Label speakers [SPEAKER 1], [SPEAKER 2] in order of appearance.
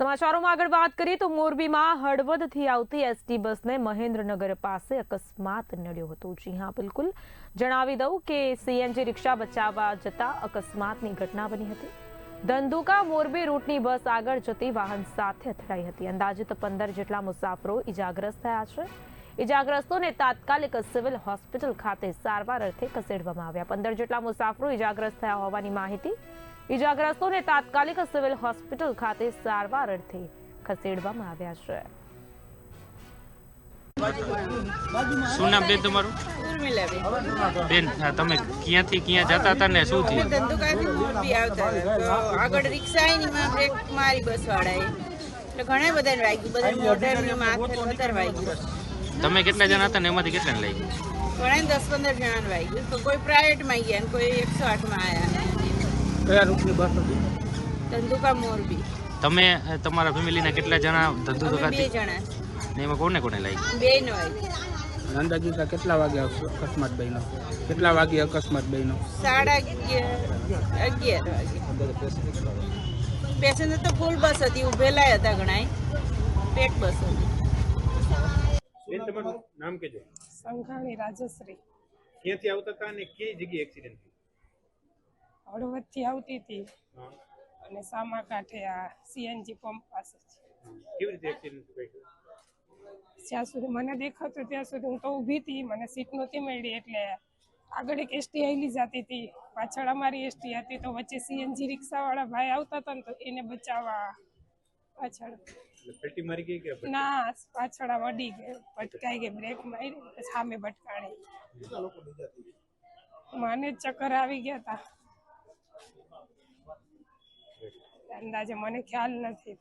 [SPEAKER 1] સમાચારોમાં આગળ વાત કરીએ તો મોરબીમાં હળવદથી આવતી એસટી બસને મહેન્દ્રનગર પાસે અકસ્માત નડ્યો હતો। જી હા, બિલકુલ જણાવી દઉં કે સીએનજી રિક્ષા બચાવવા જતા અકસ્માતની ઘટના બની હતી। ધંધુકા મોરબી રૂટની બસ આગળ જતી વાહન સાથે અથડાઈ હતી। અંદાજિત 15 જેટલા મુસાફરો ઇજાગ્રસ્ત થયા છે। ઇજાગ્રસ્તોને તાત્કાલિક સિવિલ હોસ્પિટલ ખાતે સારવાર અર્થે ખસેડવામાં આવ્યા। 15 જેટલા મુસાફરો ઇજાગ્રસ્ત થયા હોવાની માહિતી। ઇજાગ્રસ્તોને તાત્કાલિક સિવિલ હોસ્પિટલ ખાતે સારવાર અર્થે ખસેડવામાં આવ્યા છે।
[SPEAKER 2] શું નામ બેન તમારું? બેન, તમે ક્યાંથી ક્યાં જતા હતા ને શું થયું?
[SPEAKER 3] ધંધુકાથી મોરબી આવતા હતા તો આગળ રિક્ષા આવીને એમાં બ્રેક મારી બસ વાળાએ, એટલે ઘણા બધાને વાગ્યું, બધા મોઢા ને માથે વધારે વાગ્યું।
[SPEAKER 2] તમે કેટલા જણા હતા ને એમાંથી કેટલાને લાગ્યું?
[SPEAKER 3] ઘણા 10-15 જણાને વાગ્યું, તો કોઈ પ્રાઇવેટમાં ગયા ને કોઈ 108માં આવ્યા।
[SPEAKER 4] કયા રૂટની બસ હતી?
[SPEAKER 3] ધંધુકા મોરબી।
[SPEAKER 2] તમે તમારા ફેમિલીના કેટલા જણા
[SPEAKER 3] અમે 2
[SPEAKER 2] ધંધુકાથી
[SPEAKER 3] જણા,
[SPEAKER 2] ને એમાં કોને કોને લાગ્યું?
[SPEAKER 3] 2 ને વાગ્યું।
[SPEAKER 4] અંદાજિત કેટલા વાગે અકસ્માત બન્યો? કેટલા વાગે અકસ્માત બન્યો?
[SPEAKER 3] 11:30 વાગે। પેસેન્જર તો ફૂલ બસ હતી, ઉભેલા હતા ઘણા, પેક બસ હતી।
[SPEAKER 5] તમારું નામ કેજો?
[SPEAKER 6] સંઘાણી રાજશ્રી।
[SPEAKER 5] ક્યાંથી આવતા હતા અને કઈ જગ્યાએ એક્સિડન્ટ થયો?
[SPEAKER 6] હળવદથી આવતી હતી અને સામા કાંઠે આ સીએનજી પંપ પાસે
[SPEAKER 5] કેવી રીતે એક્સિડન્ટ થયો?
[SPEAKER 6] જ્યાં સુધી મને દેખાતું ત્યાં સુધી હું તો ઊભી હતી, મને સીટ નહોતી મળી, એટલે આગળ એક એસટી આવેલી જતી હતી, પાછળ અમારી એસટી હતી, તો વચ્ચે સીએનજી રિક્ષાવાળા ભાઈ આવતા હતા ને તો એને બચાવવા પાછળ
[SPEAKER 5] પલટી મારી ગઈ કે
[SPEAKER 6] ના, પાછળ વડી ગઈ, ભટકાઈ ગઈ, બ્રેક મારી પછી સામે ભટકાણી, મને ચક્કર આવી ગયા હતા। અંદાજે મને ખ્યાલ નથી।